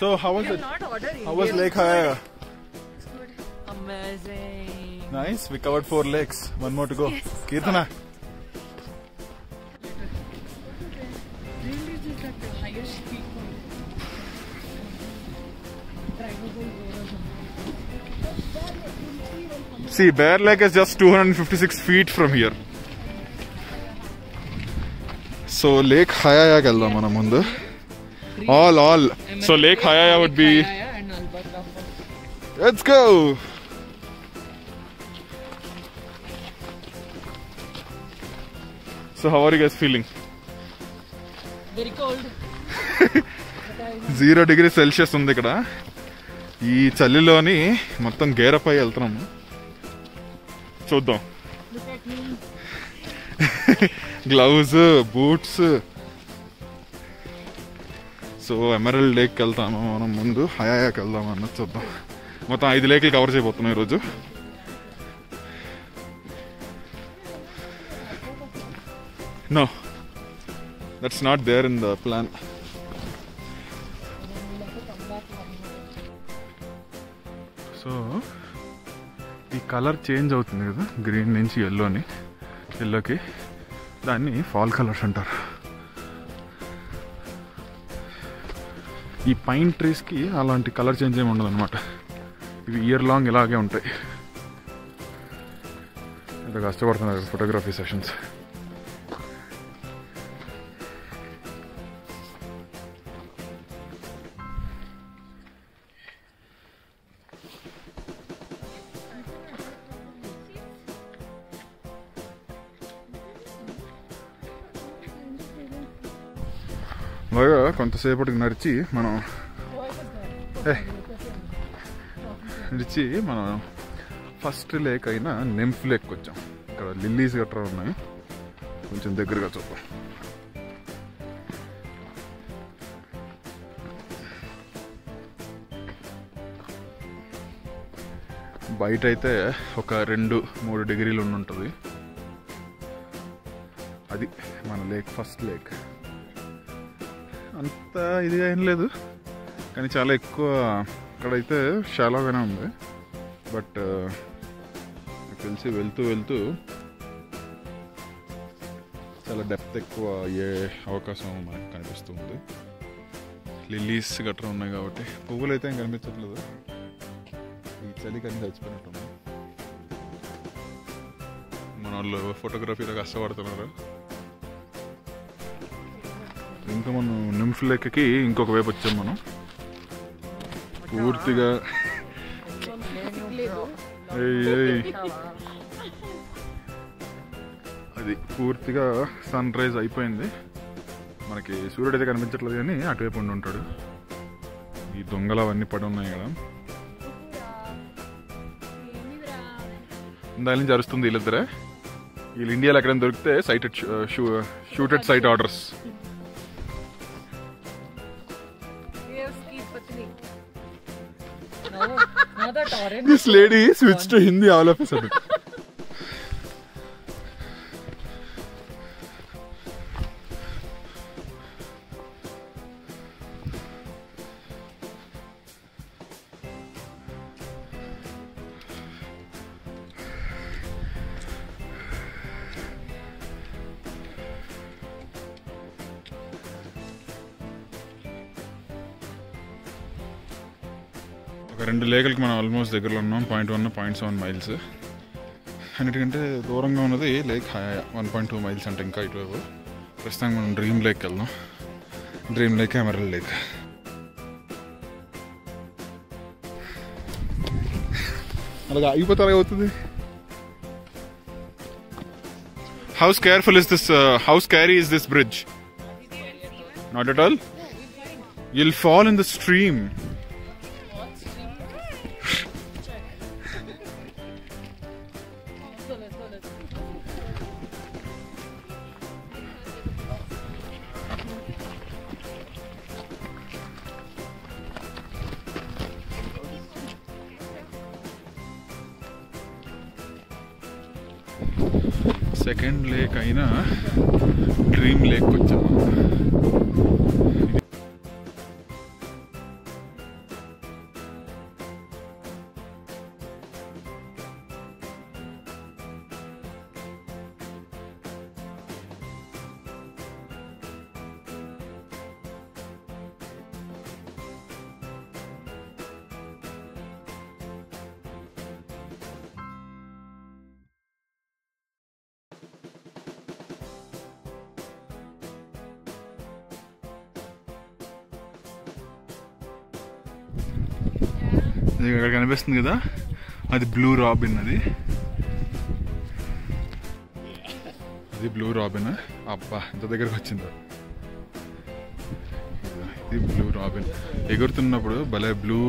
So how was it? How was Lake Hayaya? Amazing. Nice. We covered 4 lakes. One more to go. Yes. Kirtana. Really, just at the highest peak. See, Bear Lake is just 256 feet from here. So Lake Hayaya keldam mana mundu. All. So Lake Hayaya would be. Let's go. So how are you guys feeling? Very cold. 0 degrees Celsius ఉంది ఇక్కడ. ఈ చలిలోని మొత్తం గేరపై వెళ్తున్నాము. చూద్దాం. Gloves, boots. So emerald లేక్కి వెళ్తాము మనం, ముందు హయాయాకి వెళ్దాం అన్నది చూద్దాం. మొత్తం 5 లేక్లు కవర్ చేయబోతున్నాం ఈరోజు. No, that's not there in the plan. So ఈ కలర్ చేంజ్ అవుతుంది కదా, గ్రీన్ నుంచి ఎల్లోకి, దాన్ని ఫాల్ కలర్స్ అంటారు. ఈ పైన్ ట్రీస్కి అలాంటి కలర్ చేంజ్ ఏమి ఉండదు అనమాట. ఇవి ఇయర్ లాంగ్ ఇలాగే ఉంటాయి. ఇంత కష్టపడుతున్నారు ఫోటోగ్రఫీ సెషన్స్. బాగా కొంతసేపటికి నడిచి మనం ఫస్ట్ లేక్ అయినా నింఫ్ లేక్కి వచ్చాం. ఇక్కడ లిల్లీస్ గట్రా ఉన్నాయి, కొంచెం దగ్గరగా చూద్దాం. బయట అయితే ఒక 2-3 డిగ్రీలు ఉంటుంది. అది మన లేక్, ఫస్ట్ లేక్. అంత ఇదిగా ఏం లేదు, కానీ చాలా ఎక్కువ ఇక్కడైతే షాలోగానే ఉంది. బట్ నాకు తెలిసి వెళ్తూ చాలా డెప్త్ ఎక్కువ అయ్యే అవకాశం మనకు కనిపిస్తుంది. లిల్లీస్ గట్రా ఉన్నాయి కాబట్టి. పువ్వులు అయితే ఏం కనిపించట్లేదు, ఈ చలికి అన్ని చచ్చిపోయినట్టున్నాయి. మన వాళ్ళు ఫోటోగ్రఫీలో కష్టపడుతున్నారు. ఇంకా మనం నింఫ్ లేక్కి ఇంకొక వైపు వచ్చాం మనం. పూర్తిగా అది పూర్తిగా సన్ రైజ్ అయిపోయింది. మనకి సూర్యుడు అయితే కనిపించట్లేదు, కానీ అటువైపు ఉండి ఉంటాడు. ఈ దొంగలు అవన్నీ పడి ఉన్నాయి కదా, దాని నుంచి అరుస్తుంది వీళ్ళిద్దరే. వీళ్ళు ఇండియాలో ఎక్కడైనా దొరికితే shooted site orders. This lady switched to Hindi all of a sudden. ఒక 2 లేకులకి మనం ఆల్మోస్ట్ దగ్గరలో ఉన్నాం. 0.1, 0.7 మైల్స్. అన్నిటికంటే దూరంగా ఉన్నది లేక్ హయాయా, 1.2 మైల్స్ అంటే ఇంకా ఇటువైపు. ప్రస్తుతానికి మనం డ్రీమ్ లేక్కి వెళ్దాం. Dream lake, emerald lake. అలాగే అయిపోతారా అవుతుంది. How scary is this bridge? Not at all? You'll fall in the stream. Second lake అయినా డ్రీమ్ లేక్ వచ్చాము. ఇక్కడ కనిపిస్తుంది కదా, అది బ్లూ రాబిన్. అది బ్లూ రాబిన్. అబ్బా ఇంత దగ్గరకు వచ్చిందో. ఇది బ్లూ రాబిన్. ఎగురుతున్నప్పుడు భలే బ్లూ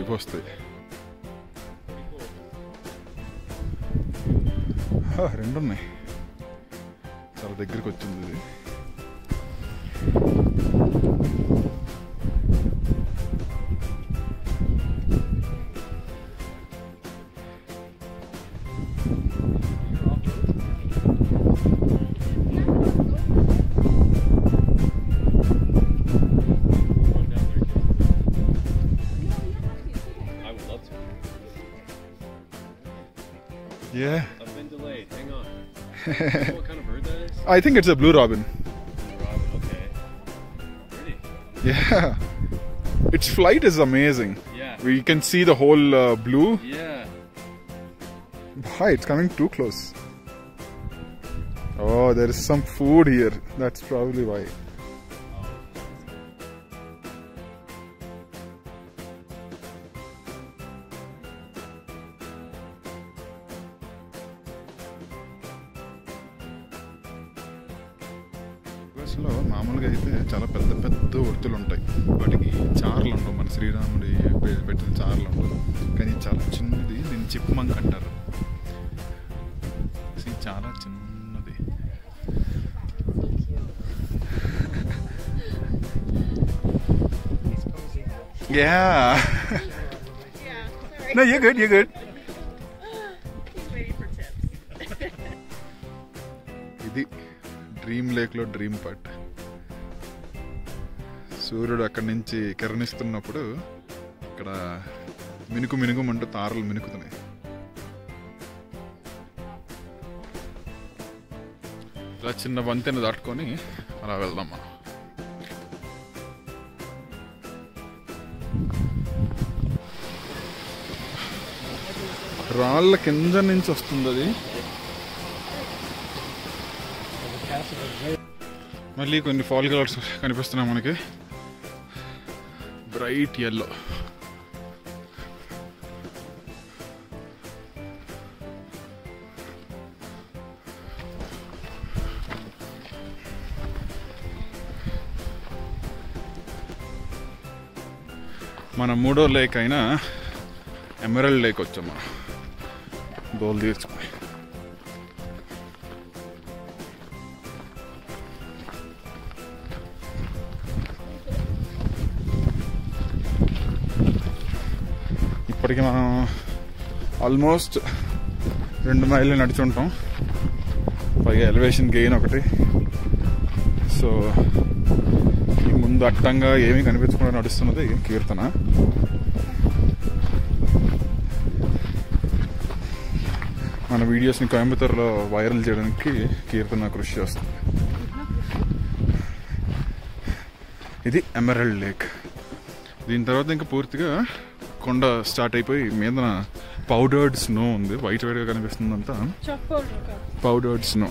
ఇవి వస్తాయి. రెండు ఉన్నాయి. చాలా దగ్గరికి వచ్చింది ఇది. Yeah. I've been delayed. Hang on. What kind of bird that is? I think it's a blue robin. Robin, okay. Pretty. Yeah. Its flight is amazing. Yeah. We can see the whole blue. Yeah. Why? It's coming too close. Oh, there is some food here. That's probably why. లో మామూలుగా అయితే చాలా పెద్ద పెద్ద ఒత్తులు ఉంటాయి. వాటికి చార్లు ఉండవు. మన శ్రీరాముడి పెట్టిన చార్లు ఉండవు. కానీ చాలా చిన్నది. దీన్ని చిప్మంక్ అంటారు. చాలా చిన్నది. Yeah. No, you're good. You're good. He's waiting for tips. ఇది డ్రీమ్ లేక్లో డ్రీమ్ పట్. సూర్యుడు అక్కడి నుంచి కిరణిస్తున్నప్పుడు ఇక్కడ మినుకుమంటూ తారలు మినుకుతున్నాయి. ఇలా చిన్న వంతెన దాటుకొని అలా వెళ్దాం మనం. రాళ్ళ కింద నుంచి వస్తుంది అది. మళ్ళీ కొన్ని ఫాల్ కలర్స్ కనిపిస్తున్నాయి మనకి. Bright yellow. మన మూడో లేక్ అయినా ఎమరల్డ్ లేక్ వచ్చాం మనం దోలు తీర్చుకుని. ఇప్పటికి మనం ఆల్మోస్ట్ 2 మైళ్ళు నడుచుంటాం. పైగా ఎలివేషన్ గెయిన్ ఒకటి. సో ఈ ముందు అట్టంగా ఏమీ కనిపించకుండా నడుస్తున్నది కీర్తన. మన వీడియోస్ని కోయంబత్తూర్లో వైరల్ చేయడానికి కీర్తన కృషి చేస్తుంది. ఇది ఎమరల్డ్ లేక్. దీని తర్వాత ఇంకా పూర్తిగా కొండ స్టార్ట్ అయిపోయి మీద పౌడర్డ్ స్నో ఉంది. వైట్ వైట్గా కనిపిస్తుంది అంతా పౌడర్డ్ స్నో.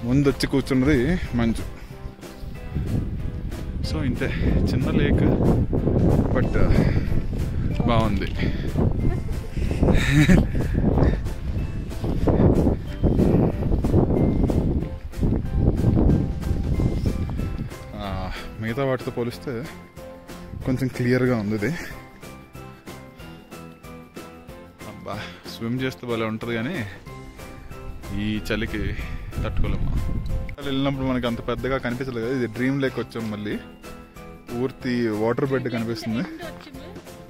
ముందు వచ్చి కూర్చున్నది మంచు. సో ఇంతే, చిన్న లేక్ బట్ బాగుంది. మిగతా వాటితో పోలిస్తే కొంచెం క్లియర్గా ఉంది ఇది. అబ్బా స్విమ్ చేస్తే భలే ఉంటుంది, కానీ ఈ చలికి తట్టుకోలేము. వెళ్ళినప్పుడు మనకి అంత పెద్దగా కనిపించలేదు కదా. ఇది డ్రీమ్ లేక్ వచ్చాం. మళ్ళీ పూర్తి వాటర్ బెడ్ కనిపిస్తుంది.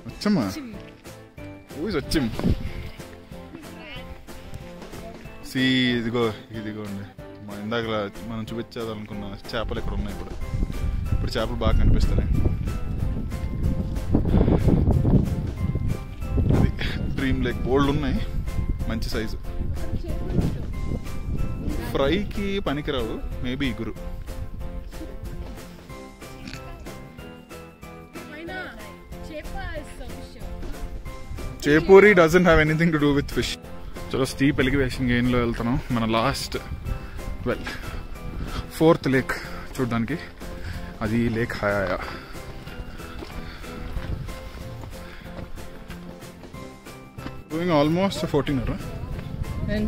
వచ్చమ్మా వచ్చాం. సి ఇదిగోండి ఇందాక మనం చూపించాలనుకున్న చేపలు ఇక్కడ ఉన్నాయి. ఇప్పుడు చేపలు బాగా కనిపిస్తున్నాయి. అది డ్రీమ్ లేక్. బోల్డ్ ఉన్నాయి, మంచి సైజు. ఫ్రైకి పనికిరావు, మేబీ ఇగురు. Chepuri doesn't have anything to do with fish. చలో స్టీప్ ఎలివేషన్ గెయిన్లో వెళ్తున్నాం. మన లాస్ట్ 4th లేక్ చూడడానికి. అది lake హయాయా. Going almost 14 hours. And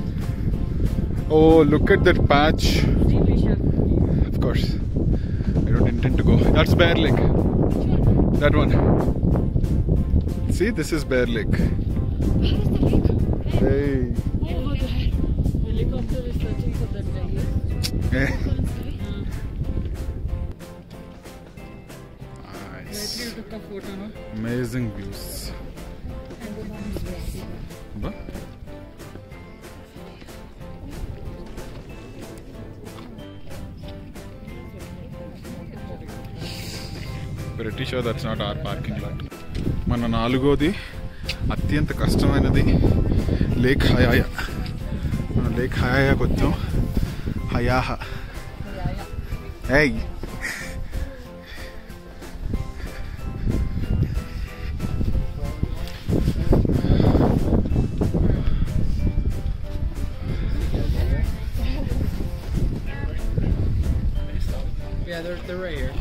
Oh, look at that patch. delicious. Of course. I don't intend to go. That's Bear Lake. That one. See, this is Bear Lake. Hey. Helicopter is searching for that guy. Hey. Rightly Nice. you took a photo, no? Amazing views. And the mom is very Ba? Pretty sure that's not our parking lot. మన నాలుగోది అత్యంత కష్టమైనది lake హయాయా. మనం lake హయాయాకి వచ్చాం. హయాహా. ఏయ్ Yeah, they're right here.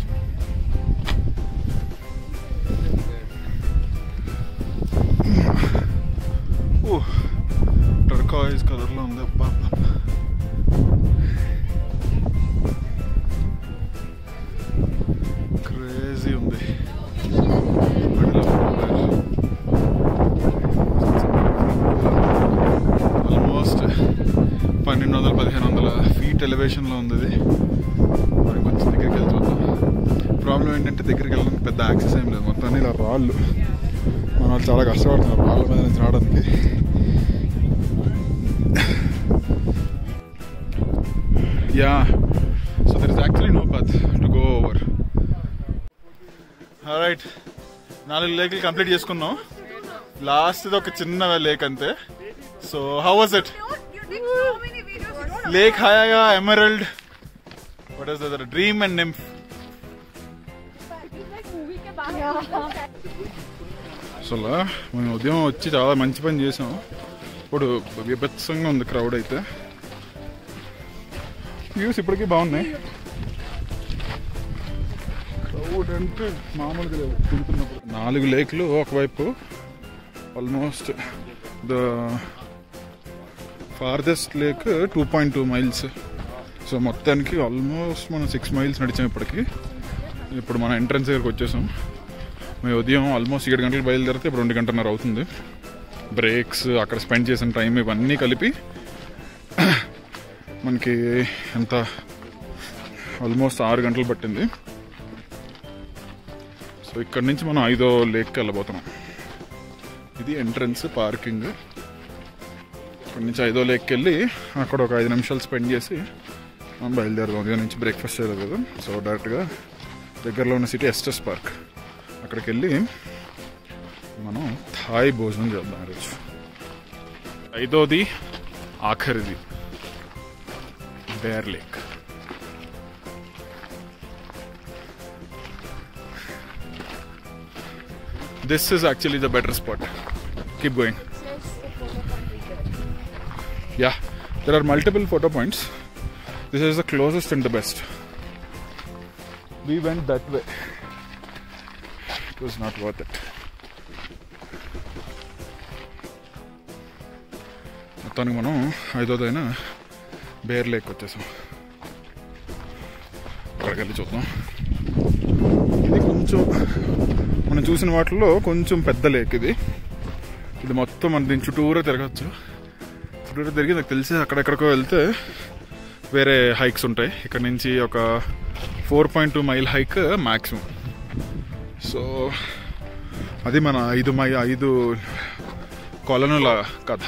టర్కాయిజ్ కలర్లో ఉంది. అబ్బా క్రేజీ ఉంది. ఆల్మోస్ట్ 1200-1500 ఫీట్ ఎలివేషన్లో ఉంది ఇది. మరి కొంచెం దగ్గరికి వెళ్ళి చూద్దాం. ప్రాబ్లం ఏంటంటే దగ్గరికి వెళ్ళడానికి పెద్ద యాక్సెస్ ఏం లేదు. మొత్తం ఇలా రాళ్ళు. మన వాళ్ళు చాలా కష్టపడుతున్నారు రాళ్ళ మీద నుంచి రావడానికి. Yeah, so there is actually no path to go over. Alright, 4 లేక్లు కంప్లీట్ చేసుకున్నాం. లాస్ట్ ఒక చిన్న లేక్ అంతే. So how was it? You take so many videos. You don't lake Haiyaha, Emerald, what is that, Dream and Nymph. అసలు మేము ఉదయం వచ్చి చాలా మంచి పని చేసాం. ఇప్పుడు విభత్సంగా ఉంది క్రౌడ్ అయితే. వ్యూస్ ఇప్పటికీ బాగున్నాయి. క్రౌడ్ అంటే మామూలుగా లేవు తింటున్నప్పుడు. 4 లేక్లు ఒకవైపు. Almost the farthest lake 2.2 miles. So మొత్తానికి ఆల్మోస్ట్ మనం 6 miles నడిచాం ఇప్పటికి. ఇప్పుడు మన ఎంట్రన్స్ దగ్గరికి వచ్చేసాం. మేము ఉదయం ఆల్మోస్ట్ 7 గంటలకు బయలుదేరితే ఇప్పుడు 2 గంటన్నర అవుతుంది. బ్రేక్స్, అక్కడ స్పెండ్ చేసిన టైం ఇవన్నీ కలిపి మనకి ఎంత ఆల్మోస్ట్ 6 గంటలు పట్టింది. సో ఇక్కడ నుంచి మనం 5వ లేక్కి వెళ్ళబోతున్నాం. ఇది ఎంట్రన్స్, పార్కింగ్. ఇక్కడ నుంచి 5వ లేక్కి వెళ్ళి అక్కడ ఒక 5 నిమిషాలు స్పెండ్ చేసి మనం బయలుదేరుదాం. ఉదయం నుంచి బ్రేక్ఫాస్ట్ చేయలేదు కదా. సో డైరెక్ట్గా దగ్గరలో ఉన్న సిటీ ఎస్టస్ పార్క్, అక్కడికి వెళ్ళి మనం థాయ్ భోజనం చేద్దాం ఈరోజు. 5వది ఆఖరిది Bear Lake. This is actually the better spot. Keep going. Yeah, there are multiple photo points. This is the closest and the best. We went that way. It was not worth it. మొత్తానికి మనం 5వదైన bear lake వచ్చేసాం. అక్కడికి వెళ్ళి చూద్దాం. ఇది కొంచెం మనం చూసిన వాటిల్లో కొంచెం పెద్ద లేక్ ఇది. ఇది మొత్తం మనం దీని చుట్టూరా తిరగచ్చు. చుట్టూరా తిరిగి నాకు తెలిసి అక్కడెక్కడికో వెళ్తే వేరే హైక్స్ ఉంటాయి. ఇక్కడ నుంచి ఒక 4.2 mile హైక్ మ్యాక్సిమం. సో అది మన 5 కొలనుల కథ.